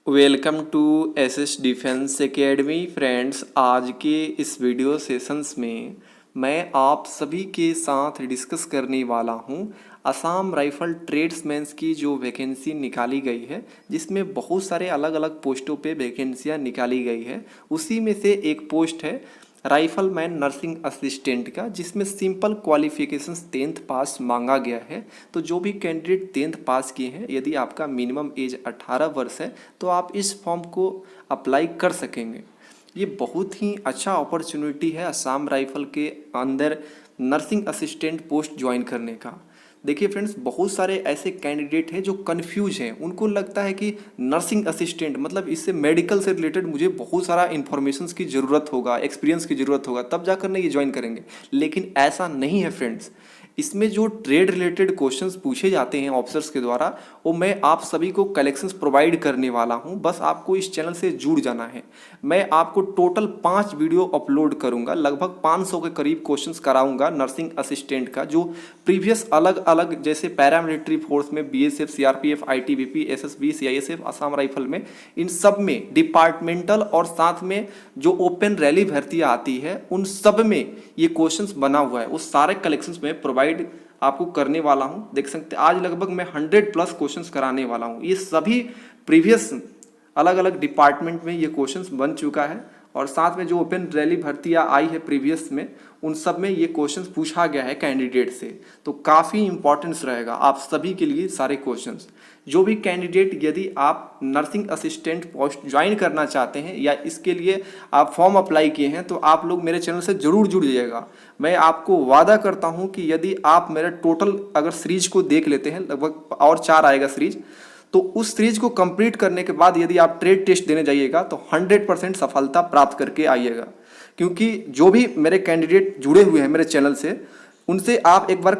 Welcome to SS defence academy friends. आज के इस वीडियो सेशंस में मैं आप सभी के साथ डिस्कस करने वाला हूं असम राइफल ट्रेड्समैन्स की जो वैकेंसी निकाली गई है, जिसमें बहुत सारे अलग अलग पोस्टों पे वैकेंसियां निकाली गई है। उसी में से एक पोस्ट है राइफलमैन नर्सिंग असिस्टेंट का, जिसमें सिंपल क्वालिफिकेशंस 10th पास मांगा गया है। तो जो भी कैंडिडेट 10th पास किए हैं, यदि आपका मिनिमम एज 18 वर्ष है तो आप इस फॉर्म को अप्लाई कर सकेंगे। ये बहुत ही अच्छा अपॉर्चुनिटी है असम राइफल के अंदर नर्सिंग असिस्टेंट पोस्ट ज्वाइन करने का। देखिए फ्रेंड्स, बहुत सारे ऐसे कैंडिडेट हैं जो कंफ्यूज हैं। उनको लगता है कि नर्सिंग असिस्टेंट मतलब इससे मेडिकल से रिलेटेड मुझे बहुत सारा इन्फॉर्मेशन की ज़रूरत होगा, एक्सपीरियंस की ज़रूरत होगा, तब जाकर ना ये ज्वाइन करेंगे। लेकिन ऐसा नहीं है फ्रेंड्स। इसमें जो ट्रेड रिलेटेड क्वेश्चंस पूछे जाते हैं ऑफिसर्स के द्वारा, वो मैं आप सभी को कलेक्शंस प्रोवाइड करने वाला हूं। बस आपको इस चैनल से जुड़ जाना है। मैं आपको टोटल 5 वीडियो अपलोड करूंगा, लगभग 500 के करीब क्वेश्चंस कराऊंगा नर्सिंग असिस्टेंट का, जो प्रीवियस अलग अलग जैसे पैरामिलिट्री फोर्स में BSF, CRPF, ITBP, SSB, CISF, Assam rifle में, इन सब में डिपार्टमेंटल और साथ में जो ओपन रैली भर्तियाँ आती है, उन सब में ये क्वेश्चंस बना हुआ है। वो सारे कलेक्शंस में प्रोवाइड आपको करने वाला हूं। देख सकते हैं आज लगभग मैं 100+ क्वेश्चंस कराने वाला हूं। ये सभी प्रीवियस अलग अलग डिपार्टमेंट में ये क्वेश्चंस बन चुका है, और साथ में जो ओपन रैली भर्तियाँ आई है प्रीवियस में, उन सब में ये क्वेश्चंस पूछा गया है कैंडिडेट से। तो काफ़ी इंपॉर्टेंस रहेगा आप सभी के लिए सारे क्वेश्चंस। जो भी कैंडिडेट, यदि आप नर्सिंग असिस्टेंट पोस्ट ज्वाइन करना चाहते हैं या इसके लिए आप फॉर्म अप्लाई किए हैं, तो आप लोग मेरे चैनल से ज़रूर जुड़ जाइएगा। मैं आपको वादा करता हूं कि यदि आप मेरे टोटल अगर सीरीज को देख लेते हैं, लगभग और 4 आएगा सीरीज, तो उस सीरीज को कंप्लीट करने के बाद यदि आप ट्रेड टेस्ट देने जाइएगा तो 100% सफलता प्राप्त करके आइएगा। क्योंकि जो भी मेरे कैंडिडेट जुड़े हुए हैं मेरे चैनल से, उनसे आप एक बार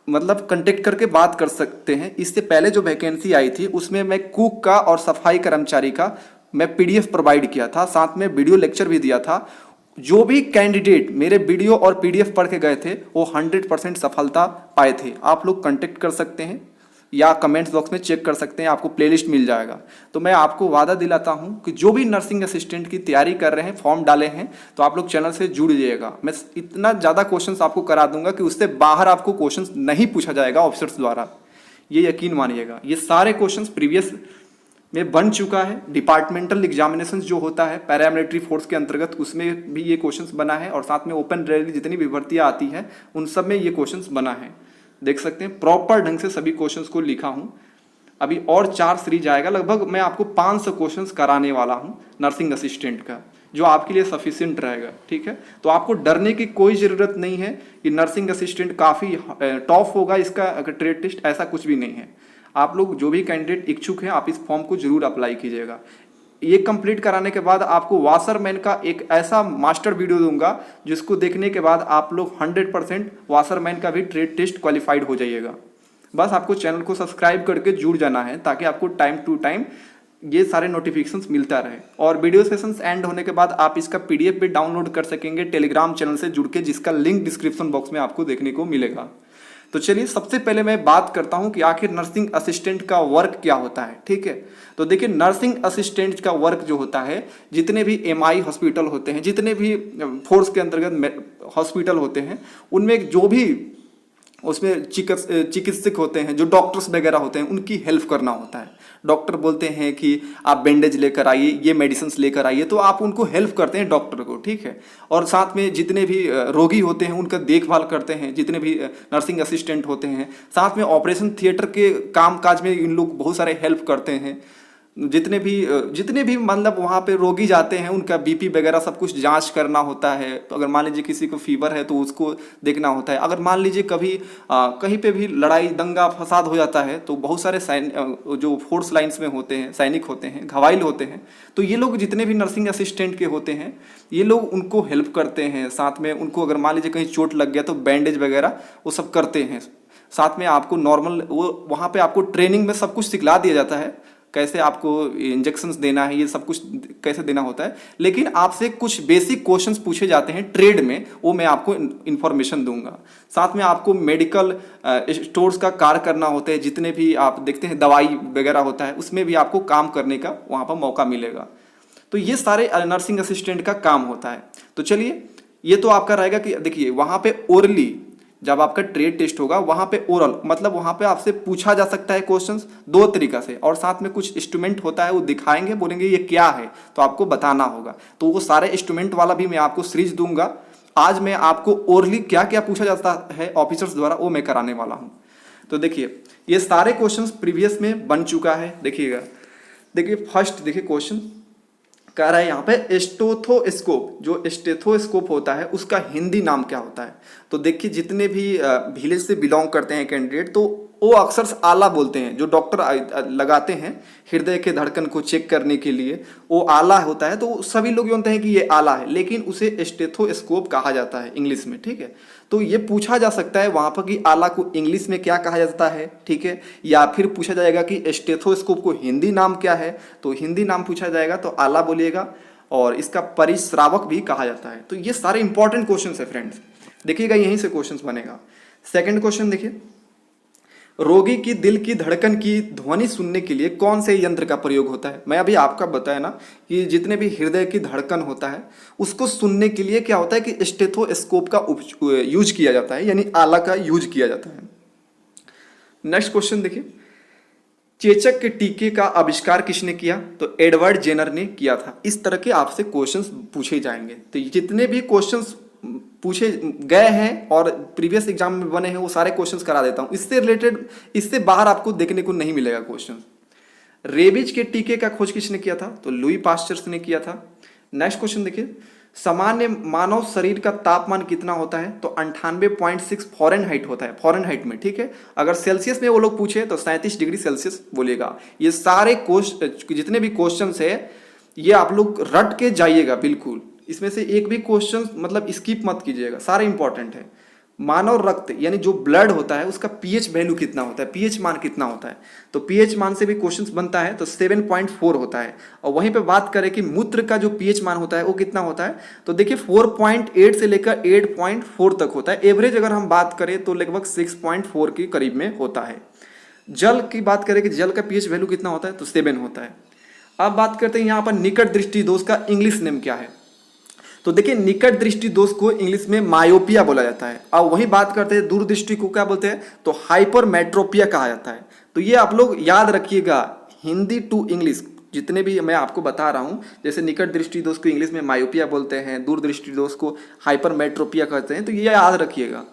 मतलब कांटेक्ट करके बात कर सकते हैं। इससे पहले जो वैकेंसी आई थी उसमें मैं कुक का और सफाई कर्मचारी का मैं पीडीएफ प्रोवाइड किया था, साथ में वीडियो लेक्चर भी दिया था। जो भी कैंडिडेट मेरे वीडियो और पीडीएफ पढ़ के गए थे वो 100% सफलता पाए थे। आप लोग कांटेक्ट कर सकते हैं या कमेंट्स बॉक्स में चेक कर सकते हैं, आपको प्लेलिस्ट मिल जाएगा। तो मैं आपको वादा दिलाता हूं कि जो भी नर्सिंग असिस्टेंट की तैयारी कर रहे हैं, फॉर्म डाले हैं, तो आप लोग चैनल से जुड़ जाइएगा। मैं इतना ज़्यादा क्वेश्चंस आपको करा दूंगा कि उससे बाहर आपको क्वेश्चंस नहीं पूछा जाएगा ऑफिसर्स द्वारा, ये यकीन मानिएगा। ये सारे क्वेश्चंस प्रीवियस में बन चुका है। डिपार्टमेंटल एग्जामिनेशन जो होता है पैरामिलिट्री फोर्स के अंतर्गत, उसमें भी ये क्वेश्चंस बना है, और साथ में ओपन रैली जितनी भी भर्तियाँ आती है उन सब में ये क्वेश्चंस बना है। देख सकते हैं प्रॉपर ढंग से सभी क्वेश्चंस को लिखा हूं। अभी और 4 सीरीज आएगा, लगभग मैं आपको 500 क्वेश्चंस कराने वाला हूं नर्सिंग असिस्टेंट का, जो आपके लिए सफिशिएंट रहेगा। ठीक है, तो आपको डरने की कोई ज़रूरत नहीं है कि नर्सिंग असिस्टेंट काफ़ी टफ होगा इसका ट्रेड टेस्ट, ऐसा कुछ भी नहीं है। आप लोग जो भी कैंडिडेट इच्छुक हैं, आप इस फॉर्म को जरूर अप्लाई कीजिएगा। ये कंप्लीट कराने के बाद आपको वाशरमैन का एक ऐसा मास्टर वीडियो दूंगा, जिसको देखने के बाद आप लोग 100% वाशरमैन का भी ट्रेड टेस्ट क्वालिफाइड हो जाइएगा। बस आपको चैनल को सब्सक्राइब करके जुड़ जाना है, ताकि आपको टाइम टू टाइम ये सारे नोटिफिकेशंस मिलता रहे। और वीडियो सेशंस एंड होने के बाद आप इसका पीडीएफ भी डाउनलोड कर सकेंगे टेलीग्राम चैनल से जुड़ के, जिसका लिंक डिस्क्रिप्शन बॉक्स में आपको देखने को मिलेगा। तो चलिए सबसे पहले मैं बात करता हूं कि आखिर नर्सिंग असिस्टेंट का वर्क क्या होता है। ठीक है, तो देखिए नर्सिंग असिस्टेंट का वर्क जो होता है, जितने भी एमआई हॉस्पिटल होते हैं, जितने भी फोर्स के अंतर्गत हॉस्पिटल होते हैं, उनमें जो भी उसमें चिकित्सक होते हैं, जो डॉक्टर्स वगैरह होते हैं, उनकी हेल्प करना होता है। डॉक्टर बोलते हैं कि आप बैंडेज लेकर आइए, ये मेडिसिन लेकर आइए, तो आप उनको हेल्प करते हैं डॉक्टर को। ठीक है, और साथ में जितने भी रोगी होते हैं उनका देखभाल करते हैं, जितने भी नर्सिंग असिस्टेंट होते हैं। साथ में ऑपरेशन थिएटर के काम काज में इन लोग बहुत सारे हेल्प करते हैं। जितने भी मतलब वहाँ पे रोगी जाते हैं, उनका बीपी वगैरह सब कुछ जांच करना होता है। तो अगर मान लीजिए किसी को फीवर है तो उसको देखना होता है। अगर मान लीजिए कभी कहीं पे भी लड़ाई दंगा फसाद हो जाता है, तो बहुत सारे जो फोर्स लाइन्स में होते हैं, सैनिक होते हैं, घायल होते हैं, तो ये लोग जितने भी नर्सिंग असिस्टेंट के होते हैं, ये लोग उनको हेल्प करते हैं। साथ में उनको अगर मान लीजिए कहीं चोट लग गया तो बैंडेज वगैरह वो सब करते हैं। साथ में आपको नॉर्मल वो वहाँ पे आपको ट्रेनिंग में सब कुछ सिखला दिया जाता है। कैसे आपको इंजेक्शंस देना है, ये सब कुछ कैसे देना होता है, लेकिन आपसे कुछ बेसिक क्वेश्चंस पूछे जाते हैं ट्रेड में, वो मैं आपको इन्फॉर्मेशन दूंगा। साथ में आपको मेडिकल स्टोर्स का कार्य करना होता है, जितने भी आप देखते हैं दवाई वगैरह होता है, उसमें भी आपको काम करने का वहाँ पर मौका मिलेगा। तो ये सारे नर्सिंग असिस्टेंट का काम होता है। तो चलिए, ये तो आपका रहेगा कि देखिए वहाँ पे ओरली, जब आपका ट्रेड टेस्ट होगा वहाँ पे ओरल मतलब वहाँ पे आपसे पूछा जा सकता है क्वेश्चंस दो तरीका से, और साथ में कुछ इंस्ट्रूमेंट होता है, वो दिखाएंगे, बोलेंगे ये क्या है, तो आपको बताना होगा। तो वो सारे इंस्ट्रूमेंट वाला भी मैं आपको सीरीज दूंगा। आज मैं आपको ओरली क्या क्या पूछा जाता है ऑफिसर्स द्वारा, वो मैं कराने वाला हूँ। तो देखिए, ये सारे क्वेश्चंस प्रीवियस में बन चुका है। देखिएगा, देखिए फर्स्ट देखिए क्वेश्चन कह रहा है यहाँ पे स्टेथोस्कोप, जो स्टेथोस्कोप होता है उसका हिंदी नाम क्या होता है। तो देखिए, जितने भी विलेज से बिलोंग करते हैं कैंडिडेट, तो वो अक्सर आला बोलते हैं। जो डॉक्टर लगाते हैं हृदय के धड़कन को चेक करने के लिए, वो आला होता है, तो सभी लोग जानते हैं कि ये आला है, लेकिन उसे स्टेथोस्कोप कहा जाता है इंग्लिश में। ठीक है, तो ये पूछा जा सकता है वहाँ पर कि आला को इंग्लिश में क्या कहा जाता है। ठीक है, या फिर पूछा जाएगा कि स्टेथोस्कोप को हिंदी नाम क्या है, तो हिंदी नाम पूछा जाएगा तो आला बोलिएगा, और इसका परिश्रावक भी कहा जाता है। तो ये सारे इंपॉर्टेंट क्वेश्चन है फ्रेंड्स, देखिएगा यहीं से क्वेश्चन बनेगा। सेकेंड क्वेश्चन देखिए, रोगी की दिल की धड़कन की ध्वनि सुनने के लिए कौन से यंत्र का प्रयोग होता है। मैं अभी आपका बताया ना कि जितने भी हृदय की धड़कन होता है उसको सुनने के लिए क्या होता है कि स्टेथोस्कोप का यूज किया जाता है, यानी आला का यूज किया जाता है। नेक्स्ट क्वेश्चन देखिए, चेचक के टीके का आविष्कार किसने किया। तो एडवर्ड जेनर ने किया था। इस तरह के आपसे क्वेश्चंस पूछे जाएंगे। तो जितने भी क्वेश्चंस पूछे गए हैं और प्रीवियस एग्जाम में बने हैं, वो सारे क्वेश्चंस करा देता हूं। इससे रिलेटेड, इससे बाहर आपको देखने को नहीं मिलेगा क्वेश्चन। रेबीज के टीके का खोज किसने किया था। तो लुई पास्चर ने किया था। नेक्स्ट क्वेश्चन देखिए, सामान्य मानव शरीर का तापमान कितना होता है। तो 98.6 फॉरेनहाइट होता है, फॉरेनहाइट में। ठीक है, अगर सेल्सियस में वो लोग पूछे तो 37 डिग्री सेल्सियस बोलेगा। ये सारे जितने भी क्वेश्चन है ये आप लोग रट के जाइएगा बिल्कुल, इसमें से एक भी क्वेश्चन मतलब स्किप मत कीजिएगा, सारे इंपॉर्टेंट है। मानव रक्त यानी जो ब्लड होता है उसका पीएच वैल्यू कितना होता है, पीएच मान कितना होता है। तो पीएच मान से भी क्वेश्चंस बनता है, तो 7.4 होता है। और वहीं पे बात करें कि मूत्र का जो पीएच मान होता है वो कितना होता है, तो देखिए 4.8 से लेकर 8.4 तक होता है। एवरेज अगर हम बात करें तो लगभग 6.4 के करीब में होता है। जल की बात करें कि जल का पीएच वैल्यू कितना होता है, तो 7 होता है। अब बात करते हैं यहाँ पर निकट दृष्टि दोष का इंग्लिश नेम क्या है। तो देखिए, निकट दृष्टि दोष को इंग्लिश में मायोपिया बोला जाता है। अब वही बात करते हैं दूरदृष्टि को क्या बोलते हैं, तो हाइपरमेट्रोपिया कहा जाता है। तो ये आप लोग याद रखिएगा, हिंदी टू इंग्लिश जितने भी मैं आपको बता रहा हूँ, जैसे निकट दृष्टि दोष को इंग्लिश में मायोपिया बोलते हैं, दूरदृष्टि दोष को हाइपरमेट्रोपिया कहते हैं, तो ये याद रखिएगा।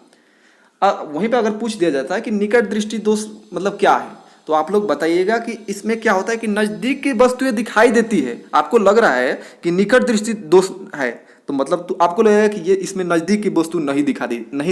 वहीं पर अगर पूछ दिया जाता है कि निकट दृष्टि दोष मतलब क्या है, तो आप लोग बताइएगा कि इसमें क्या होता है कि नजदीक की वस्तुएं दिखाई देती है। आपको लग रहा है कि निकट दृष्टि दोष है, तो मतलब तो आपको लगेगा कि ये इसमें नजदीक की वस्तु नहीं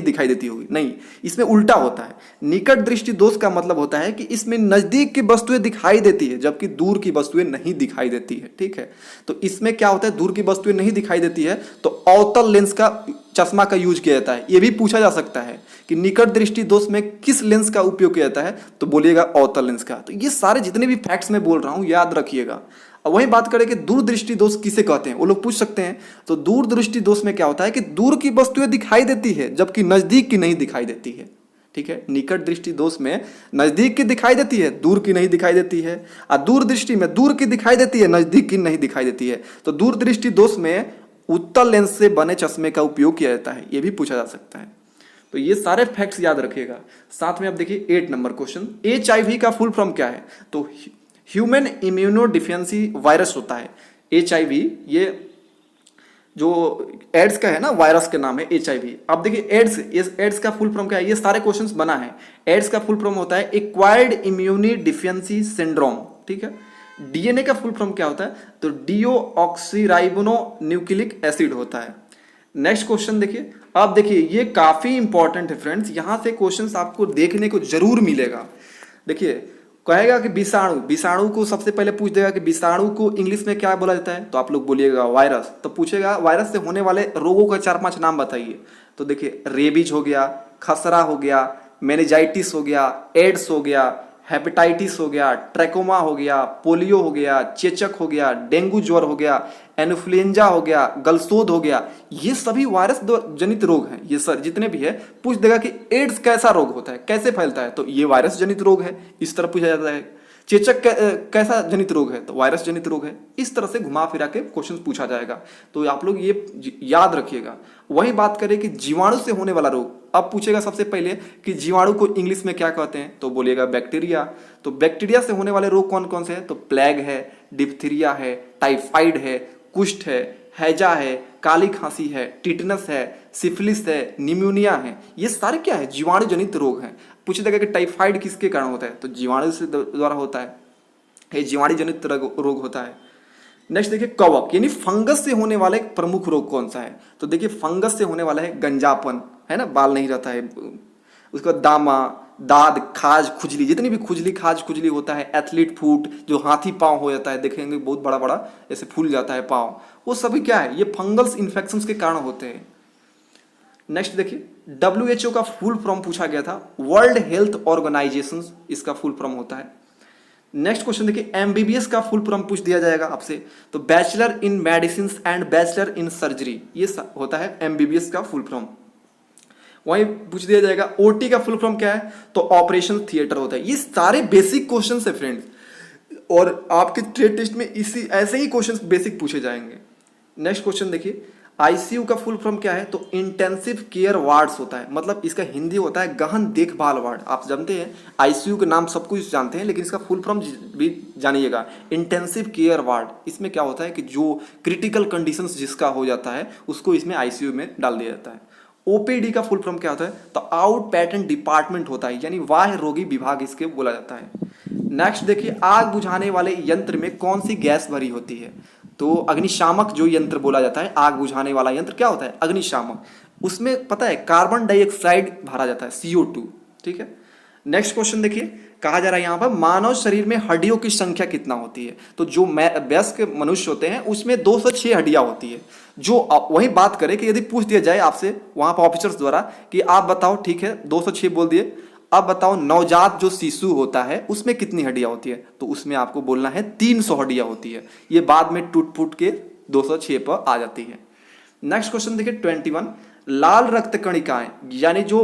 दिखाई देती होगी। नहीं, इसमें उल्टा होता है। निकट दृष्टि दोष का मतलब होता है कि इसमें नजदीक की वस्तुएं दिखाई देती है जबकि दूर की वस्तुएं नहीं दिखाई देती है। ठीक है, तो इसमें क्या होता है, दूर की वस्तुएं नहीं दिखाई देती है तो अवतल लेंस का चश्मा का यूज किया जाता है। ये भी पूछा जा सकता है कि निकट दृष्टि दोष में किस लेंस का उपयोग किया जाता है, तो बोलिएगा अवतल लेंस का। तो ये सारे जितने भी फैक्ट्स मैं बोल रहा हूं याद रखिएगा। अब वही बात करें कि दूरदृष्टि दोष किसे कहते हैं, वो लोग पूछ सकते हैं। तो दूरदृष्टि दोष में क्या होता है कि दूर की वस्तुएं दिखाई देती है जबकि नजदीक की नहीं दिखाई देती है। ठीक है, निकट दृष्टि दोष में नजदीक की दिखाई देती है, दूर की नहीं दिखाई देती है। और दूरदृष्टि में दूर की दिखाई देती है, नजदीक की नहीं दिखाई देती है। तो दूरदृष्टि दोष में उत्तल लेंस से बने चश्मे का उपयोग किया जाता है, यह भी पूछा जा सकता है। तो ये सारे फैक्ट्स याद रखिएगा। साथ में आप देखिए 8 नंबर क्वेश्चन, HIV का फुल फॉर्म क्या है। तो ह्यूमन इम्यूनो डिफिशियंसी वायरस होता है HIV। ये जो एड्स का है ना, वायरस के नाम है HIV। अब देखिए एड्स का फुल फॉर्म क्या है, ये सारे क्वेश्चंस बना है। एड्स का फुल फॉर्म होता है एक्वायर्ड इम्यूनी डिफिशियंसी सिंड्रोम। ठीक है, DNA का फुल फॉर्म क्या होता है, तो डीओक्सीराइबोनो न्यूक्लिक एसिड होता है। नेक्स्ट क्वेश्चन देखिए, अब देखिए ये काफी इंपॉर्टेंट है फ्रेंड्स, यहां से क्वेश्चंस आपको देखने को जरूर मिलेगा। देखिए कहेगा कि विषाणु को सबसे पहले पूछ देगा कि विषाणु को इंग्लिश में क्या बोला जाता है, तो आप लोग बोलिएगा वायरस। तो पूछेगा वायरस से होने वाले रोगों का 4-5 नाम बताइए। तो देखिए रेबीज हो गया, खसरा हो गया, मेनिजाइटिस हो गया, एड्स हो गया, हेपेटाइटिस हो गया, ट्रैकोमा हो गया, पोलियो हो गया, चेचक हो गया, डेंगू ज्वर हो गया, इन्फ्लुएंजा हो गया, गलसोद हो गया, ये सभी वायरस जनित रोग हैं। ये सर जितने भी है पूछ देगा कि एड्स कैसा रोग होता है, कैसे फैलता है, तो ये वायरस जनित रोग है, इस तरह पूछा जाता है। चेचक कैसा जनित रोग है, तो वायरस जनित रोग है। इस तरह से घुमा फिरा के क्वेश्चन पूछा जाएगा, तो आप लोग ये याद रखिएगा। वही बात करें कि जीवाणु से होने वाला रोग, अब पूछेगा सबसे पहले कि जीवाणु को इंग्लिश में क्या कहते हैं, तो बोलिएगा बैक्टीरिया। तो बैक्टीरिया से होने वाले रोग कौन कौन से हैं, तो प्लेग है, डिप्थीरिया है, टाइफाइड है, कुष्ठ है, हैजा है, काली खांसी है, टिटनस है, सिफिलिस है, निमोनिया है। ये सारे क्या है, जीवाणु जनित रोग हैं। पूछ देगा कि टाइफाइड किसके कारण होता है, तो जीवाणु से द्वारा होता है, ये जीवाणु जनित रोग होता है। नेक्स्ट देखिए कवक यानी फंगस से होने वाला एक प्रमुख रोग कौन सा है, तो देखिए फंगस से होने वाला है गंजापन, है ना, बाल नहीं रहता है। उसका दामा, दाद, खाज, खुजली, जितनी भी खुजली खाज खुजली होता है, एथलीट फूट जो हाथी पाँव हो जाता है, देखेंगे बहुत बड़ा बड़ा ऐसे फूल जाता है पाँव, वो सभी क्या है, ये फंगल्स इन्फेक्शंस के कारण होते हैं। नेक्स्ट देखिए WHO का फुल फॉर्म पूछा गया था, वर्ल्ड हेल्थ ऑर्गेनाइजेशन इसका फुल फॉर्म होता है। नेक्स्ट क्वेश्चन देखिए MBBS का फुल फॉर्म पूछ दिया जाएगा आपसे, तो bachelor in medicine and bachelor in surgery, ये होता है MBBS का फुल फॉर्म। वहीं पूछ दिया जाएगा OT का फुल फॉर्म क्या है, तो ऑपरेशन थिएटर होता है। ये सारे बेसिक क्वेश्चन है फ्रेंड्स, और आपके ट्रेड टेस्ट में इसी ऐसे ही क्वेश्चन बेसिक पूछे जाएंगे। नेक्स्ट क्वेश्चन देखिए ICU का फुल फॉर्म क्या है, तो इंटेंसिव केयर वार्ड्स होता है, मतलब इसका हिंदी होता है गहन देखभाल वार्ड। आप जानते हैं ICU के नाम सब कुछ जानते हैं, लेकिन इसका फुल फॉर्म भी जानिएगा, इंटेंसिव केयर वार्ड। इसमें क्या होता है कि जो क्रिटिकल कंडीशंस जिसका हो जाता है उसको इसमें ICU में डाल दिया जाता है। OPD का फुल फॉर्म क्या होता है, तो आउट पैटेंट डिपार्टमेंट होता है, यानी बाह्य रोगी विभाग इसके बोला जाता है। नेक्स्ट देखिए आग बुझाने वाले यंत्र में कौन सी गैस भरी होती है, तो अग्निशामक जो यंत्र बोला जाता है, आग बुझाने वाला यंत्र क्या होता है, अग्निशामक। उसमें पता है कार्बन डाइऑक्साइड भरा जाता है, CO2, ठीक है। नेक्स्ट क्वेश्चन देखिए कहा जा रहा है यहाँ पर मानव शरीर में हड्डियों की संख्या कितना होती है, तो जो वयस्क मनुष्य होते हैं उसमें 206 हड्डियां होती है। जो वही बात करें कि यदि पूछ दिया जाए आपसे वहां पर ऑफिसर्स द्वारा कि आप बताओ, ठीक है 206 बोल दिए, अब बताओ नवजात जो शिशु होता है उसमें कितनी हड्डियां होती है, तो उसमें आपको बोलना है 300 हड्डियां होती है। ये बाद में टूट फूट के 206 पर आ जाती है। नेक्स्ट क्वेश्चन देखिए 21, लाल रक्त कणिकाएं यानी जो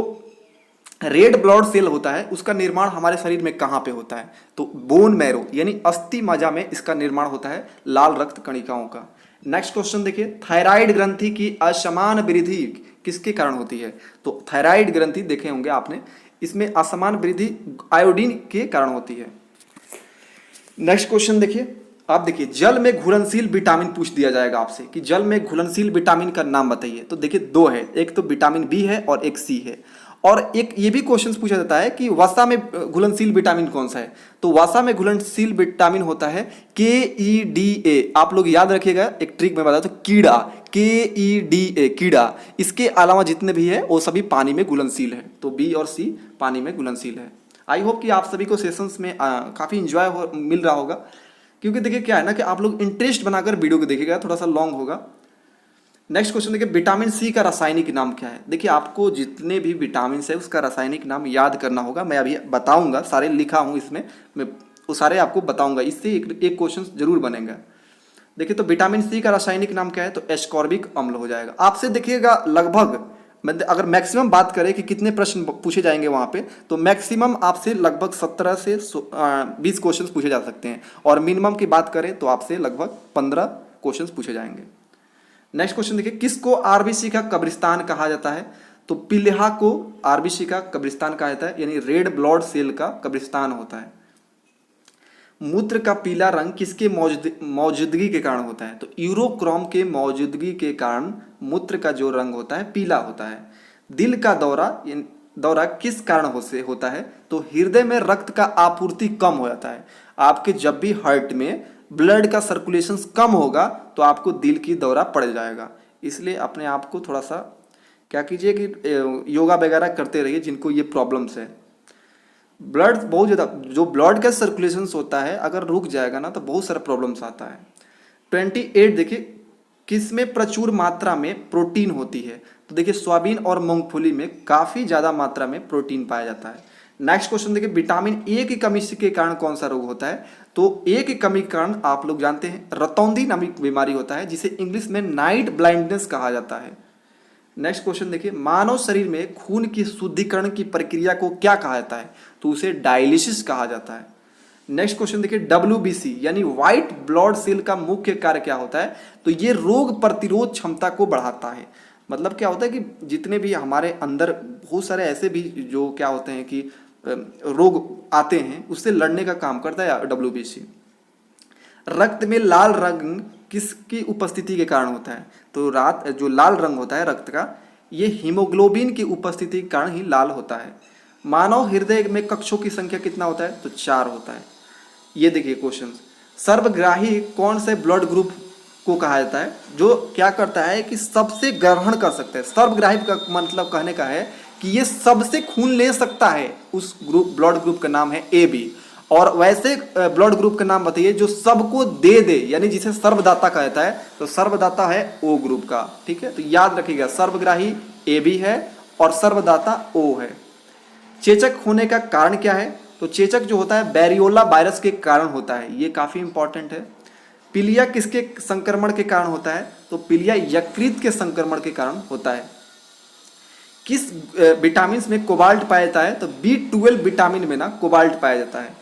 रेड ब्लड सेल होता है उसका निर्माण हमारे शरीर में कहाँ पे होता है, तो बोन मैरो यानी अस्थि मज्जा में इसका निर्माण होता है लाल रक्त कणिकाओं का। नेक्स्ट क्वेश्चन देखिए थायराइड ग्रंथि की असमान वृद्धि किसके कारण होती है, तो थायराइड ग्रंथि देखे होंगे आपने, इसमें असमान वृद्धि आयोडीन के कारण होती है। नेक्स्ट क्वेश्चन देखिए, आप देखिए जल में घुलनशील विटामिन पूछ दिया जाएगा आपसे कि जल में घुलनशील विटामिन का नाम बताइए, तो देखिए दो है, एक तो विटामिन बी है और एक सी है। और एक ये भी क्वेश्चन पूछा जाता है कि वसा में घुलनशील विटामिन कौन सा है, तो वसा में घुलनशील विटामिन होता है KEDA। आप लोग याद रखिएगा, एक ट्रिक मैं बताता हूं, कीड़ा, KEDA कीड़ा। इसके अलावा जितने भी है वो सभी पानी में घुलनशील है, तो बी और सी पानी में घुलनशील है। आई होप कि आप सभी को सेशंस में काफ़ी इंजॉय मिल रहा होगा, क्योंकि देखिए क्या है ना कि आप लोग इंटरेस्ट बनाकर वीडियो को देखिएगा, थोड़ा सा लॉन्ग होगा। नेक्स्ट क्वेश्चन देखिए विटामिन सी का रासायनिक नाम क्या है। देखिए आपको जितने भी विटामिन है उसका रासायनिक नाम याद करना होगा, मैं अभी बताऊंगा, सारे लिखा हूं इसमें, मैं वो सारे आपको बताऊंगा, इससे एक क्वेश्चन जरूर बनेगा। देखिए तो विटामिन सी का रासायनिक नाम क्या है, तो एस्कॉर्बिक अम्ल हो जाएगा। आपसे देखिएगा लगभग, अगर मैक्सिमम बात करें कि कितने प्रश्न पूछे जाएंगे वहां पे, तो मैक्सिमम आपसे लगभग 17 से 20 क्वेश्चन पूछे जा सकते हैं, और मिनिमम की बात करें तो आपसे लगभग 15 क्वेश्चन पूछे जाएंगे। नेक्स्ट क्वेश्चन देखिए किसको RBC का कब्रिस्तान कहा जाता है, तो पिल्हा को RBC का कब्रिस्तान कहा जाता है, यानी रेड ब्लड सेल का कब्रिस्तान होता है। मूत्र का पीला रंग किसके मौजूदगी के कारण होता है, तो यूरोक्रोम के मौजूदगी के कारण मूत्र का जो रंग होता है पीला होता है। दिल का दौरा किस कारण से होता है, तो हृदय में रक्त का आपूर्ति कम हो जाता है। आपके जब भी हार्ट में ब्लड का सर्कुलेशन कम होगा तो आपको दिल की दौरा पड़ जाएगा। इसलिए अपने आप को थोड़ा सा क्या कीजिए कि योगा वगैरह करते रहिए जिनको ये प्रॉब्लम्स है। ब्लड बहुत ज़्यादा, जो ब्लड का सर्कुलेशन होता है अगर रुक जाएगा ना तो बहुत सारा प्रॉब्लम्स आता है। 28 देखिए किसमें प्रचुर मात्रा में प्रोटीन होती है, तो देखिए सोयाबीन और मूंगफली में काफ़ी ज़्यादा मात्रा में प्रोटीन पाया जाता है। नेक्स्ट क्वेश्चन देखिए, विटामिन ए की कमी के कारण कौन सा रोग होता है? तो ए की कमी के कारण आप लोग जानते हैं रतौंधी नामक बीमारी होता है, जिसे इंग्लिश में नाइट ब्लाइंडनेस कहा जाता है। नेक्स्ट क्वेश्चन देखिए, मानव शरीर में खून की शुद्धिकरण की प्रक्रिया को क्या कहा जाता है? तो उसे डायलिसिस कहा जाता है। नेक्स्ट क्वेश्चन देखिए, WBC यानी व्हाइट ब्लड सेल का मुख्य कार्य क्या होता है? तो ये रोग प्रतिरोध क्षमता को बढ़ाता है। मतलब क्या होता है कि जितने भी हमारे अंदर बहुत सारे ऐसे भी जो क्या होते हैं कि रोग आते हैं, उससे लड़ने का काम करता है WBC। रक्त में लाल रंग किसकी उपस्थिति के कारण होता है? तो रात जो लाल रंग होता है रक्त का, ये हीमोग्लोबिन की उपस्थिति के कारण ही लाल होता है। मानव हृदय में कक्षों की संख्या कितना होता है? तो 4 होता है। ये देखिए क्वेश्चन, सर्वग्राही कौन से ब्लड ग्रुप को कहा जाता है जो क्या करता है कि सबसे ग्रहण कर सकता है? सर्वग्राही का मतलब कहने का है कि ये सबसे खून ले सकता है, उस ग्रुप ब्लड ग्रुप का नाम है AB। और वैसे ब्लड ग्रुप का नाम बताइए जो सबको दे दे, यानी जिसे सर्वदाता कहा जाता है, तो सर्वदाता है O ग्रुप का। ठीक है, तो याद रखिएगा सर्वग्राही AB है और सर्वदाता O है। चेचक होने का कारण क्या है? तो चेचक जो होता है बैरियोला वायरस के कारण होता है, ये काफी इंपॉर्टेंट है। पीलिया किसके संक्रमण के कारण होता है? तो पीलिया यकृत के संक्रमण के कारण होता है। किस विटामिन में कोबाल्ट पाया जाता है? तो B12 विटामिन में ना कोबाल्ट पाया जाता है।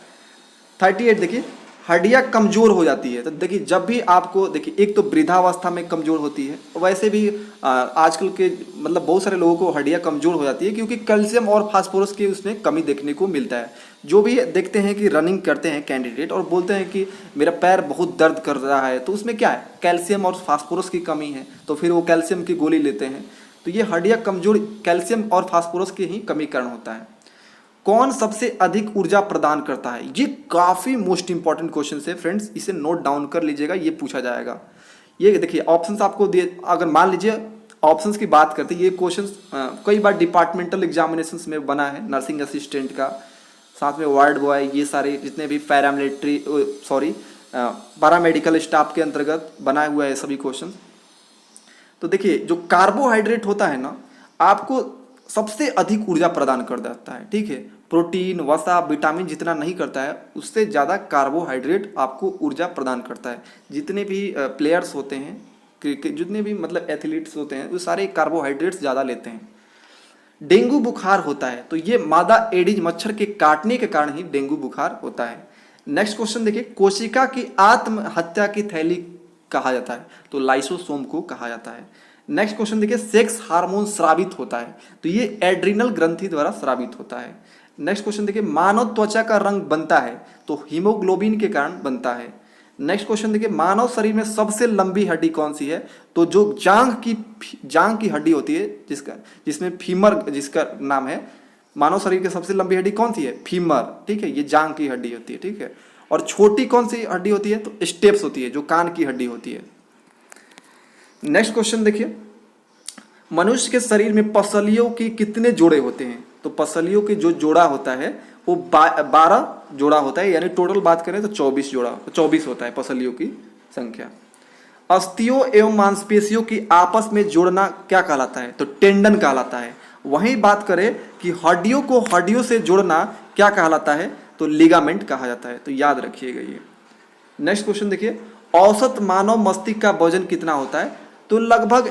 38 देखिए, हड्डियां कमजोर हो जाती है। तो देखिए जब भी आपको देखिए, एक तो वृद्धावस्था में कमजोर होती है, वैसे भी आजकल के मतलब बहुत सारे लोगों को हड्डियां कमजोर हो जाती है क्योंकि कैल्शियम और फास्फोरस की उसमें कमी देखने को मिलता है। जो भी देखते हैं कि रनिंग करते हैं कैंडिडेट और बोलते हैं कि मेरा पैर बहुत दर्द कर रहा है, तो उसमें क्या है? कैल्शियम और फास्फोरस की कमी है, तो फिर वो कैल्शियम की गोली लेते हैं। तो ये हड्डियां कमजोर कैल्शियम और फास्फोरस की ही कमी कारण होता है। कौन सबसे अधिक ऊर्जा प्रदान करता है? ये काफी मोस्ट इंपॉर्टेंट क्वेश्चन है फ्रेंड्स, इसे नोट डाउन कर लीजिएगा, ये पूछा जाएगा। ये देखिए ऑप्शंस आपको दिए, अगर मान लीजिए ऑप्शंस की बात करते हैं, ये क्वेश्चंस कई बार डिपार्टमेंटल एग्जामिनेशंस में बना है, नर्सिंग असिस्टेंट का, साथ में वार्ड बॉय, ये सारे जितने भी पैरामेडिकल स्टाफ के अंतर्गत बनाया हुआ है सभी क्वेश्चन। तो देखिए जो कार्बोहाइड्रेट होता है ना, आपको सबसे अधिक ऊर्जा प्रदान कर देता है। ठीक है, प्रोटीन वसा विटामिन जितना नहीं करता है, उससे ज़्यादा कार्बोहाइड्रेट आपको ऊर्जा प्रदान करता है। जितने भी प्लेयर्स होते हैं, जितने भी मतलब एथलीट्स होते हैं, वो सारे कार्बोहाइड्रेट्स ज़्यादा लेते हैं। डेंगू बुखार होता है तो ये मादा एडिज मच्छर के काटने के कारण ही डेंगू बुखार होता है। नेक्स्ट क्वेश्चन देखिए, कोशिका की आत्महत्या की थैली कहा जाता है? तो लाइसोसोम को कहा जाता है। नेक्स्ट क्वेश्चन देखिए, सेक्स हार्मोन स्रावित होता है? तो ये एड्रिनल ग्रंथि द्वारा स्रावित होता है। नेक्स्ट क्वेश्चन देखिए, मानव त्वचा का रंग बनता है? तो हीमोग्लोबिन के कारण बनता है। नेक्स्ट क्वेश्चन देखिए, मानव शरीर में सबसे लंबी हड्डी कौन सी है? तो जो जांग की हड्डी होती है, जिसमें फीमर जिसका नाम है, मानव शरीर की सबसे लंबी हड्डी कौन सी है? फीमर। ठीक है, ये जांग की हड्डी होती है। ठीक है, और छोटी कौन सी हड्डी होती है? तो स्टेप्स होती है, जो कान की हड्डी होती है। नेक्स्ट क्वेश्चन देखिए, मनुष्य के शरीर में पसलियों के कितने जोड़े होते हैं? तो पसलियों के जो जोड़ा होता है वो 12 जोड़ा होता है, यानी टोटल बात करें तो 24 होता है पसलियों की संख्या। अस्थियों एवं मांसपेशियों की आपस में जोड़ना क्या कहलाता है? तो टेंडन कहलाता है। वहीं बात करें कि हड्डियों को हड्डियों से जोड़ना क्या कहलाता है? तो लिगामेंट कहा जाता है। तो याद रखिएगा ये। नेक्स्ट क्वेश्चन देखिए, औसत मानव मस्तिष्क का वजन कितना होता है? तो लगभग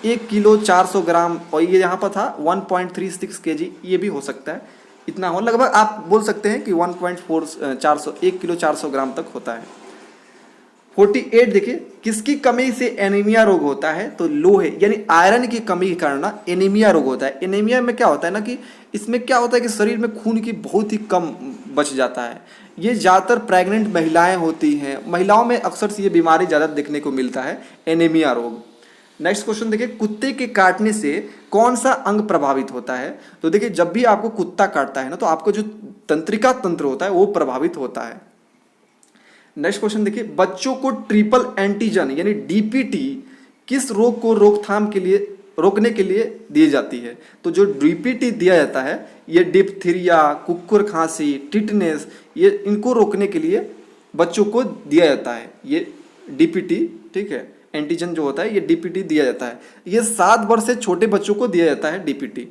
1 किलो 400 ग्राम, और ये यहाँ पर था 1.36 kg, ये भी हो सकता है इतना हो, लगभग आप बोल सकते हैं कि 1 किलो 400 ग्राम तक होता है। 48 देखिए, किसकी कमी से एनीमिया रोग होता है? तो लोहे यानी आयरन की कमी के कारण ना एनीमिया रोग होता है। एनीमिया में क्या होता है ना कि इसमें क्या होता है कि शरीर में खून की बहुत ही कम बच जाता है। ये ज़्यादातर प्रेग्नेंट महिलाएं होती हैं, महिलाओं में अक्सर से ये बीमारी ज़्यादा देखने को मिलता है, एनीमिया रोग। नेक्स्ट क्वेश्चन देखिए, कुत्ते के काटने से कौन सा अंग प्रभावित होता है? तो देखिए जब भी आपको कुत्ता काटता है ना, तो आपको जो तंत्रिका तंत्र होता है वो प्रभावित होता है। नेक्स्ट क्वेश्चन देखिए, बच्चों को ट्रिपल एंटीजन यानी DPT किस रोग को रोकने के लिए दी जाती है? तो जो DPT दिया जाता है, ये डिप्थीरिया, कुकुर खांसी, टिटनेस, ये इनको रोकने के लिए बच्चों को दिया जाता है ये DPT। ठीक है, एंटीजन जो होता है ये DPT दिया जाता है। ये 7 वर्ष से छोटे बच्चों को दिया जाता है DPT।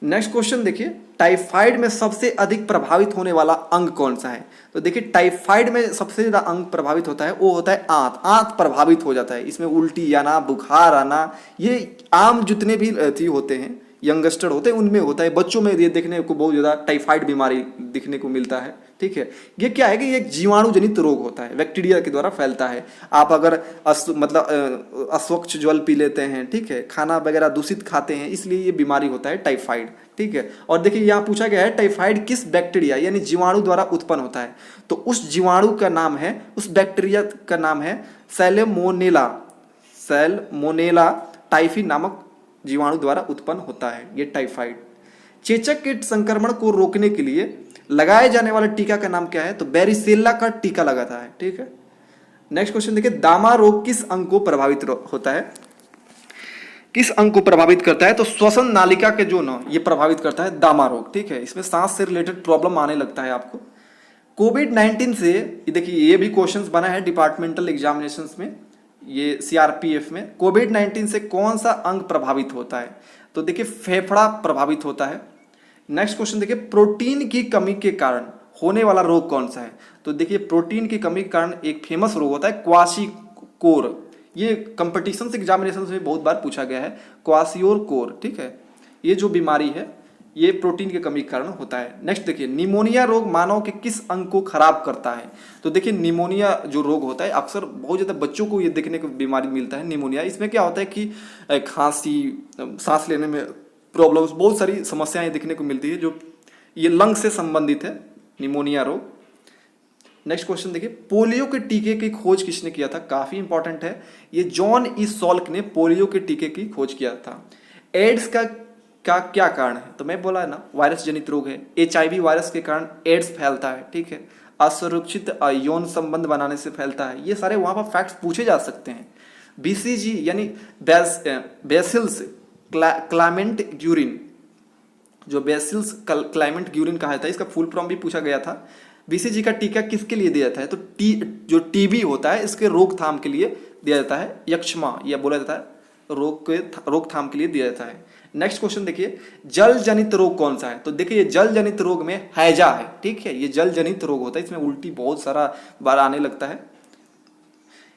नेक्स्ट क्वेश्चन देखिए, टाइफाइड में सबसे अधिक प्रभावित होने वाला अंग कौन सा है? तो देखिए टाइफाइड में सबसे ज्यादा अंग प्रभावित होता है वो होता है आंत। आंत प्रभावित हो जाता है, इसमें उल्टी आना, बुखार आना, ये आम जितने भी अथी होते हैं, यंगस्टर होते हैं, उनमें होता है। बच्चों में ये देखने को बहुत ज्यादा टाइफाइड बीमारी दिखने को मिलता है। ठीक है, ये क्या है कि ये एक जीवाणु जनित रोग होता है, बैक्टीरिया के द्वारा फैलता है। आप अगर अस्वच्छ जल पी लेते हैं, ठीक है, खाना वगैरह दूषित खाते हैं, इसलिए ये बीमारी होता है टाइफाइड। ठीक है, और देखिए यहाँ पूछा गया है टाइफाइड किस बैक्टीरिया यानी जीवाणु द्वारा उत्पन्न होता है? तो उस जीवाणु का नाम है, उस बैक्टीरिया का नाम है सैल्मोनेला। सैल्मोनेला टाइफी नामक जीवाणु द्वारा उत्पन्न होता है ये टाइफाइड। चेचक के संक्रमण को रोकने के लिए लगाए जाने वाले टीका का नाम क्या है? तो बैरिसेल्ला का टीका लगाता है। ठीक है, नेक्स्ट क्वेश्चन देखिए, दामा रोग किस अंग को प्रभावित होता है? किस अंग को प्रभावित करता है? तो श्वसन नालिका के जो ना ये प्रभावित करता है दामा रोग। ठीक है, इसमें सांस से रिलेटेड प्रॉब्लम आने लगता है आपको। कोविड-19 से देखिए ये भी क्वेश्चंस बना है डिपार्टमेंटल एग्जामिनेशंस में, ये सीआरपीएफ में। कोविड-19 से कौन सा अंग प्रभावित होता है? तो देखिए फेफड़ा प्रभावित होता है। नेक्स्ट क्वेश्चन देखिए, प्रोटीन की कमी के कारण होने वाला रोग कौन सा है? तो देखिए प्रोटीन की कमी के कारण एक फेमस रोग होता है क्वाशीकोर। ये कंपटीशन एग्जामिनेशन में बहुत बार पूछा गया है, क्वाशियोर कोर। ठीक है, ये जो बीमारी है ये प्रोटीन की कमी के कारण होता है। नेक्स्ट देखिए, निमोनिया रोग मानव के किस अंग को खराब करता है? तो देखिए निमोनिया जो रोग होता है अक्सर बहुत ज़्यादा बच्चों को ये देखने को बीमारी मिलता है निमोनिया। इसमें क्या होता है कि खांसी, सांस लेने में प्रॉब्लम्स, बहुत सारी समस्याएं देखने को मिलती है जो ये लंग से संबंधित है, निमोनिया रोग। नेक्स्ट क्वेश्चन देखिए, पोलियो के टीके की खोज किसने किया था? काफी इंपॉर्टेंट है, ये जॉन ई सॉल्क ने पोलियो के टीके की खोज किया था। एड्स का क्या कारण है? तो मैं बोला है ना, वायरस जनित रोग है। एचआईवी वायरस के कारण एड्स फैलता है। ठीक है, असुरक्षित यौन संबंध बनाने से फैलता है। ये सारे वहां पर फैक्ट्स पूछे जा सकते हैं। बीसीजी यानी बेसिल्स क्लाइमेट ग्यूरिन, जो बेसिल्स क्लाइमेट ग्यूरिन कहा था, इसका फुल फॉर्म भी पूछा गया था। बीसीजी का टीका किसके लिए दिया जाता है? तो जो टीबी होता है इसके रोकथाम के लिए दिया जाता है। यक्ष्मा यह बोला जाता है, रोकथाम के लिए दिया जाता है। नेक्स्ट क्वेश्चन देखिए, जल जनित रोग कौन सा है? तो देखिए ये जल जनित रोग में हैजा है। ठीक है, ये जल जनित रोग होता है, इसमें उल्टी बहुत सारा बार आने लगता है।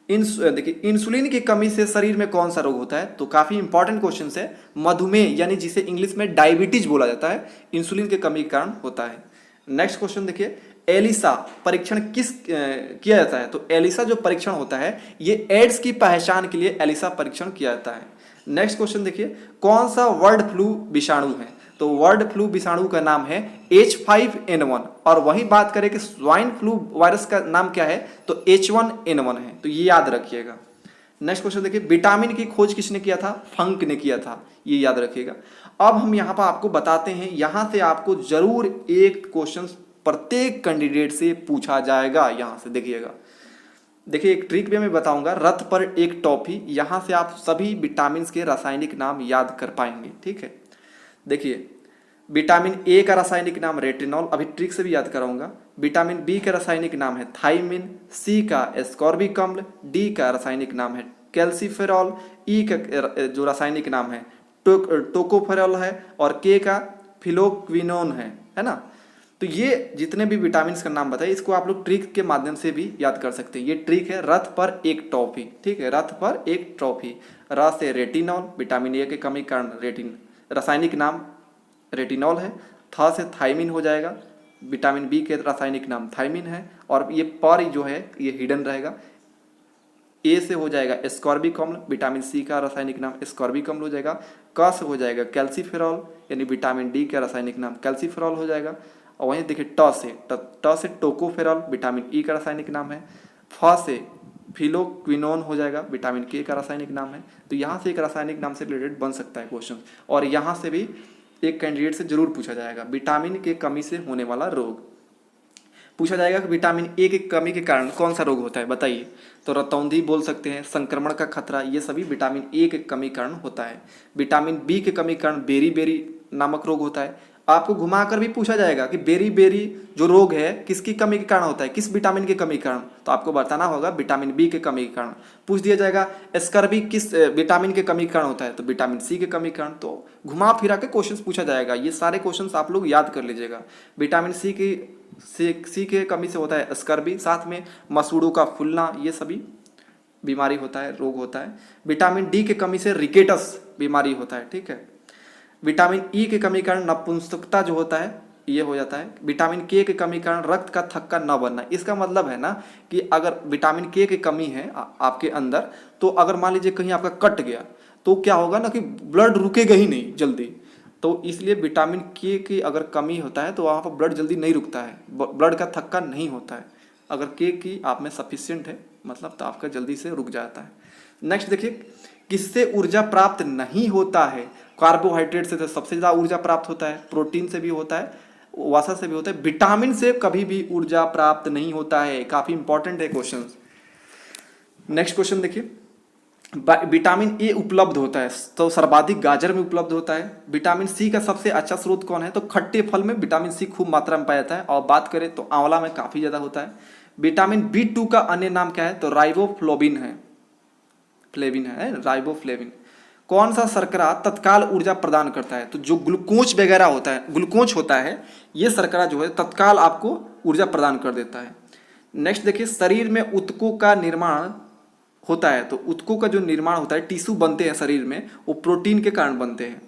देखिए इंसुलिन की कमी से शरीर में कौन सा रोग होता है? तो काफी इंपॉर्टेंट क्वेश्चन है। मधुमेह यानी जिसे इंग्लिश में डायबिटीज बोला जाता है, इंसुलिन के कमी के कारण होता है। नेक्स्ट क्वेश्चन देखिए, एलिसा परीक्षण किया जाता है? तो एलिसा जो परीक्षण होता है ये एड्स की पहचान के लिए एलिसा परीक्षण किया जाता है। नेक्स्ट क्वेश्चन देखिए, कौन सा बर्ड फ्लू विषाणु है? तो बर्ड फ्लू विषाणु का नाम है H5N1। और वही बात करें कि स्वाइन फ्लू वायरस का नाम क्या है? तो H1N1 है। तो ये याद रखिएगा। नेक्स्ट क्वेश्चन देखिए, विटामिन की खोज किसने किया था? फंक ने किया था, ये याद रखिएगा। अब हम यहाँ पर आपको बताते हैं, यहाँ से आपको जरूर एक क्वेश्चन प्रत्येक कैंडिडेट से पूछा जाएगा। यहाँ से देखिएगा, देखिए एक ट्रिक भी मैं बताऊंगा, रथ पर एक टॉफी। यहाँ से आप सभी विटामिन के रासायनिक नाम याद कर पाएंगे। ठीक है, देखिए विटामिन ए का रासायनिक नाम रेटिनॉल, अभी ट्रिक से भी याद कराऊंगा। विटामिन बी का रासायनिक नाम है थाइमिन, सी का एस्कॉर्बिक अम्ल, डी का रासायनिक नाम है कैल्सीफेरॉल, ई का जो रासायनिक नाम है टोकोफेरॉल है, और के का फिलोक्विनोन है ना। तो ये जितने भी विटामिन का नाम बताए, इसको आप लोग ट्रिक के माध्यम से भी याद कर सकते हैं। ये ट्रिक है रथ पर एक टॉफी। ठीक है, रथ पर एक टॉफी। र से रेटिनॉल, विटामिन ए के कमी कारण रासायनिक नाम रेटिनॉल है। थ से थाइमिन हो जाएगा, विटामिन बी के रासायनिक नाम थाइमिन है, और ये पर जो है ये हिडन रहेगा। ए से हो जाएगा एस्कॉर्बिक अम्ल, विटामिन सी का रासायनिक नाम एस्कॉर्बिक अम्ल हो जाएगा। क से हो जाएगा कैल्सीफेरॉल, यानी विटामिन डी का रासायनिक नाम कैल्सीफेरॉल हो जाएगा। और वहीं देखिए ट से टोकोफेरॉल, विटामिन ई का रासायनिक नाम है। फ से फिलोक्विनोन हो जाएगा, विटामिन के का रासायनिक नाम है। तो यहाँ से एक रासायनिक नाम से रिलेटेड बन सकता है क्वेश्चन, और यहाँ से भी एक कैंडिडेट से जरूर पूछा जाएगा। विटामिन के कमी से होने वाला रोग पूछा जाएगा कि विटामिन ए की कमी के कारण कौन सा रोग होता है, बताइए। तो रतौंधी बोल सकते हैं, संक्रमण का खतरा, ये सभी विटामिन ए के कमी कारण होता है। विटामिन बी के कमी कारण बेरी बेरी नामक रोग होता है, आपको घुमाकर भी पूछा जाएगा कि बेरी बेरी जो रोग है किसकी कमी के कारण होता है, किस विटामिन की कमी के कारण, तो आपको बताना होगा विटामिन बी के कमी के कारण। पूछ दिया जाएगा स्कर्वी किस विटामिन के कमी के कारण होता है, तो विटामिन सी के कमी के कारण। तो घुमा फिरा के क्वेश्चन पूछा जाएगा, ये सारे क्वेश्चन आप लोग याद कर लीजिएगा। विटामिन सी के कमी से होता है स्कर्वी, साथ में मसूड़ों का फूलना, ये सभी बीमारी होता है, रोग होता है। विटामिन डी के कमी से रिकेटस बीमारी होता है, ठीक है। विटामिन ई के कमी के कारण नपुंसकता जो होता है ये हो जाता है। विटामिन के कमी के कारण रक्त का थक्का न बनना। इसका मतलब है ना कि अगर विटामिन के की कमी है आपके अंदर, तो अगर मान लीजिए कहीं आपका कट गया तो क्या होगा ना कि ब्लड रुकेगा ही नहीं जल्दी। तो इसलिए विटामिन के की अगर कमी होता है तो वहाँ पर ब्लड जल्दी नहीं रुकता है, ब्लड का थक्का नहीं होता है। अगर के की आप में सफिशियंट है मतलब तो आपका जल्दी से रुक जाता है। नेक्स्ट देखिए, किससे ऊर्जा प्राप्त नहीं होता है? कार्बोहाइड्रेट से तो सबसे ज़्यादा ऊर्जा प्राप्त होता है, प्रोटीन से भी होता है, वसा से भी होता है, विटामिन से कभी भी ऊर्जा प्राप्त नहीं होता है। काफी इंपॉर्टेंट है क्वेश्चन। नेक्स्ट क्वेश्चन देखिए, विटामिन ए उपलब्ध होता है तो सर्वाधिक गाजर में उपलब्ध होता है। विटामिन सी का सबसे अच्छा स्रोत कौन है? तो खट्टे फल में विटामिन सी खूब मात्रा में पाया जाता है, और बात करें तो आंवला में काफी ज्यादा होता है। विटामिन बी2 का अन्य नाम क्या है? तो राइबोफ्लोविन है, राइबोफ्लेविन। कौन सा शर्करा तत्काल ऊर्जा प्रदान करता है? तो जो ग्लूकोज वगैरह होता है, ग्लूकोज होता है, ये शर्करा जो है तत्काल आपको ऊर्जा प्रदान कर देता है। नेक्स्ट देखिए, शरीर में ऊतकों का निर्माण होता है, तो ऊतकों का जो निर्माण होता है, टिश्यू बनते हैं शरीर में, वो प्रोटीन के कारण बनते हैं।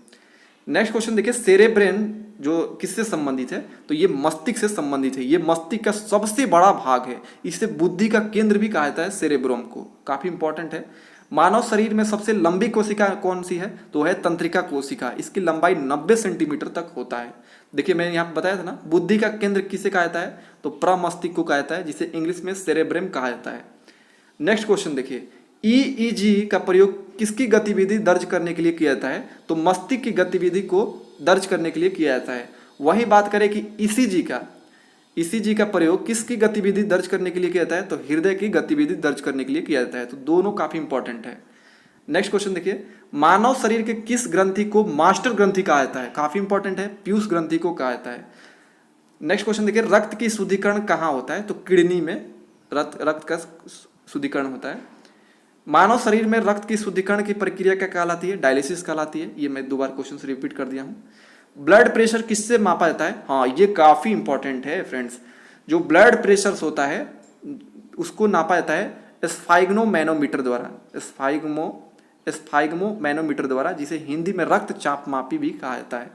नेक्स्ट क्वेश्चन देखिए, सेरेब्रेन जो किससे संबंधित है? तो ये मस्तिष्क से संबंधित है। ये मस्तिष्क का सबसे बड़ा भाग है, इसे बुद्धि का केंद्र भी कहा जाता है, सेरेब्रम को। काफी इंपॉर्टेंट है। मानव शरीर में सबसे लंबी कोशिका कौन सी है? तो है तंत्रिका कोशिका। इसकी लंबाई 90 सेंटीमीटर तक होता है। देखिए मैंने यहाँ बताया था ना, बुद्धि का केंद्र किसे कहा जाता है? तो प्रमस्तिष्क को कहा जाता है, जिसे इंग्लिश में सेरेब्रम कहा जाता है। नेक्स्ट क्वेश्चन देखिए, ईईजी का प्रयोग किसकी गतिविधि दर्ज करने के लिए किया जाता है? तो मस्तिष्क की गतिविधि को दर्ज करने के लिए किया जाता है। वही बात करें कि ईसीजी का प्रयोग किसकी गतिविधि दर्ज करने के लिए किया जाता है? तो हृदय की गतिविधि दर्ज करने के लिए किया जाता है। तो दोनों काफी इंपॉर्टेंट है। नेक्स्ट क्वेश्चन देखिए, मानव शरीर के किस ग्रंथि को मास्टर ग्रंथि कहा जाता है? काफी इंपॉर्टेंट है, पीयूष ग्रंथि को कहा जाता है। नेक्स्ट क्वेश्चन देखिए, रक्त की शुद्धिकरण कहाँ होता है? तो किडनी में रक्त का शुद्धिकरण होता है। मानव शरीर में रक्त की शुद्धिकरण की प्रक्रिया क्या कहलाती है? डायलिसिस कहलाती है। ये मैं 2 बार क्वेश्चन रिपीट कर दिया हूँ। ब्लड प्रेशर किससे मापा जाता है? हाँ, ये काफी इंपॉर्टेंट है फ्रेंड्स। जो ब्लड प्रेशर होता है उसको नापा जाता है स्फाइग्नोमैनोमीटर द्वारा, स्फाइग्नोमैनोमीटर द्वारा, जिसे हिंदी में रक्तचाप मापी भी कहा जाता है।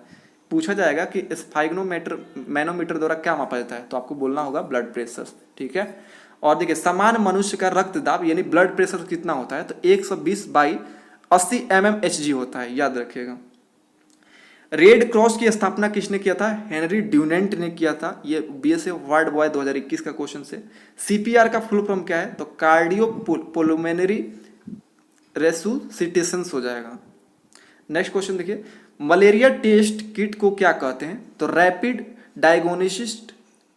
पूछा जाएगा कि स्फाइग्नोमैनोमीटर द्वारा क्या मापा जाता है, तो आपको बोलना होगा ब्लड प्रेशर, ठीक है। और देखिए, सामान्य मनुष्य का रक्त दाब यानी ब्लड प्रेशर कितना होता है? तो 120/80 mmHg होता है, याद रखिएगा। रेड क्रॉस की स्थापना किसने किया था? हेनरी ड्यूनेंट ने किया था। ये बीएसए वर्ल्ड बॉय 2021 का क्वेश्चन से। सीपीआर का फुल फॉर्म क्या है? तो कार्डियोपुल्मोनरी रेसुसिटेशन हो जाएगा। नेक्स्ट क्वेश्चन देखिए, मलेरिया टेस्ट किट को क्या कहते हैं? तो रैपिड डायग्नोसिस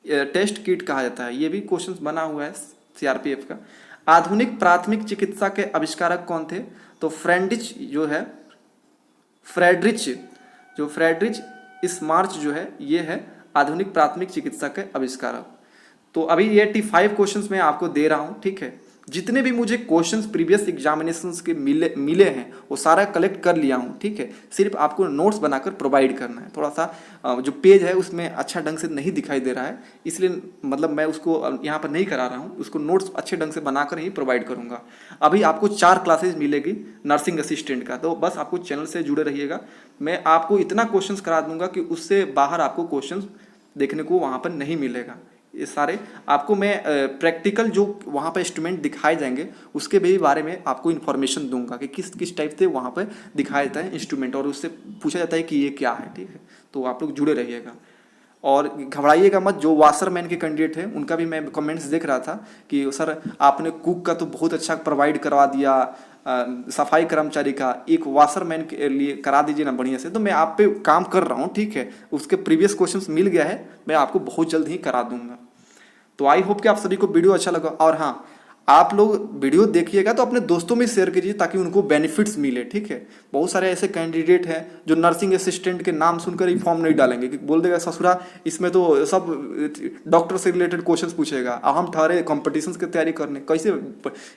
टेस्ट किट कहा जाता है। ये भी क्वेश्चन बना हुआ है सीआरपीएफ का। आधुनिक प्राथमिक चिकित्सा के आविष्कारक कौन थे? तो फ्रेडरिच स्मार्च जो है, ये है आधुनिक प्राथमिक चिकित्सा के आविष्कारक। तो अभी ये 85 क्वेश्चंस मैं आपको दे रहा हूं, ठीक है। जितने भी मुझे क्वेश्चंस प्रीवियस एग्जामिनेशंस के मिले हैं वो सारा कलेक्ट कर लिया हूं, ठीक है। सिर्फ आपको नोट्स बनाकर प्रोवाइड करना है। थोड़ा सा जो पेज है उसमें अच्छा ढंग से नहीं दिखाई दे रहा है, इसलिए मतलब मैं उसको यहाँ पर नहीं करा रहा हूँ, उसको नोट्स अच्छे ढंग से बनाकर ही प्रोवाइड करूँगा। अभी आपको 4 क्लासेज मिलेगी नर्सिंग असिस्टेंट का, तो बस आपको चैनल से जुड़े रहिएगा। मैं आपको इतना क्वेश्चन करा दूंगा कि उससे बाहर आपको क्वेश्चन देखने को वहाँ पर नहीं मिलेगा। ये सारे आपको मैं प्रैक्टिकल जो वहाँ पर इंस्ट्रूमेंट दिखाए जाएंगे उसके भी बारे में आपको इन्फॉर्मेशन दूंगा कि किस किस टाइप से वहाँ पर दिखाया जाता है इंस्ट्रूमेंट, और उससे पूछा जाता है कि ये क्या है, ठीक है। तो आप लोग जुड़े रहिएगा और घबराइएगा मत। जो वाशरमैन के कैंडिडेट हैं उनका भी मैं कमेंट्स देख रहा था कि सर आपने कुक का तो बहुत अच्छा प्रोवाइड करवा दिया, सफाई कर्मचारी का एक वाशरमैन के लिए करा दीजिए ना बढ़िया से। तो मैं आप पे काम कर रहा हूँ, ठीक है। उसके प्रीवियस क्वेश्चंस मिल गया है, मैं आपको बहुत जल्द ही करा दूंगा। तो आई होप कि आप सभी को वीडियो अच्छा लगा। और हाँ, आप लोग वीडियो देखिएगा तो अपने दोस्तों में शेयर कीजिए ताकि उनको बेनिफिट्स मिले, ठीक है। बहुत सारे ऐसे कैंडिडेट हैं जो नर्सिंग असिस्टेंट के नाम सुनकर ही फॉर्म नहीं डालेंगे, कि बोल देगा ससुरा इसमें तो सब डॉक्टर से रिलेटेड क्वेश्चंस पूछेगा, अब हम ठहरे कंपटीशन की तैयारी करने, कैसे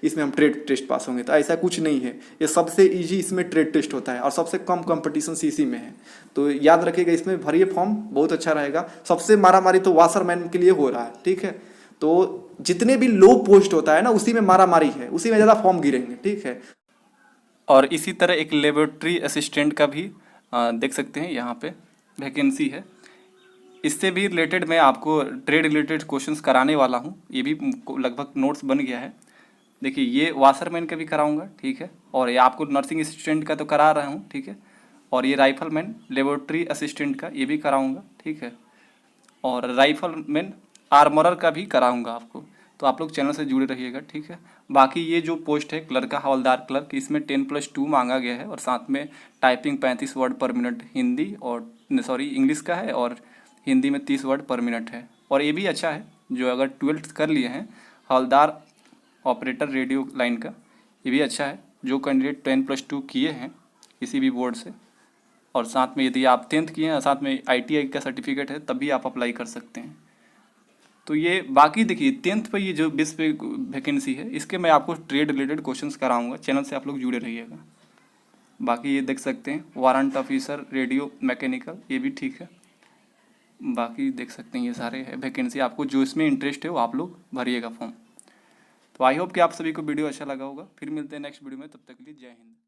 इसमें हम ट्रेड टेस्ट पास होंगे। तो ऐसा कुछ नहीं है, ये सबसे ईजी इसमें ट्रेड टेस्ट होता है और सबसे कम कंपटीशन इसी में है। तो याद रखिएगा, इसमें भरिए फॉर्म, बहुत अच्छा रहेगा। सबसे मारामारी तो वाशरमैन के लिए हो रहा है, ठीक है। तो जितने भी लो पोस्ट होता है ना, उसी में मारामारी है, उसी में ज़्यादा फॉर्म गिरेंगे, ठीक है। और इसी तरह एक लेबोरेटरी असिस्टेंट का भी देख सकते हैं यहाँ पे वैकेंसी है। इससे भी रिलेटेड मैं आपको ट्रेड रिलेटेड क्वेश्चंस कराने वाला हूँ। ये भी लगभग नोट्स बन गया है। देखिए ये वाशरमैन का भी कराऊंगा, ठीक है, और ये आपको नर्सिंग असिस्टेंट का तो करा रहा हूँ, ठीक है, और ये राइफलमैन लेबोरेटरी असिस्टेंट का ये भी कराऊंगा, ठीक है, और राइफलमैन आर्मरर का भी कराऊंगा आपको। तो आप लोग चैनल से जुड़े रहिएगा, ठीक है। बाकी ये जो पोस्ट है क्लर्क का, हवलदार क्लर्क, इसमें 10+2 मांगा गया है और साथ में टाइपिंग 35 वर्ड पर मिनट हिंदी और सॉरी इंग्लिश का है, और हिंदी में 30 वर्ड पर मिनट है। और ये भी अच्छा है, जो अगर 12th कर लिए हैं हवलदार ऑपरेटर रेडियो लाइन का, ये भी अच्छा है। जो कैंडिडेट 10+2 किए हैं किसी भी बोर्ड से, और साथ में यदि आप 10th किए हैं, साथ में ITI का सर्टिफिकेट है, तब भी आप अप्लाई कर सकते हैं। तो ये बाकी देखिए 10th पे ये जो 20 पे वैकेंसी है, इसके मैं आपको ट्रेड रिलेटेड क्वेश्चंस कराऊंगा। चैनल से आप लोग जुड़े रहिएगा। बाकी ये देख सकते हैं वारंट ऑफिसर रेडियो मैकेनिकल, ये भी ठीक है। बाकी देख सकते हैं ये सारे है वैकेंसी, आपको जो इसमें इंटरेस्ट है वो आप लोग भरिएगा फॉर्म। तो आई होप कि आप सभी को वीडियो अच्छा लगा होगा। फिर मिलते हैं नेक्स्ट वीडियो में, तब तक के लिए जय हिंद।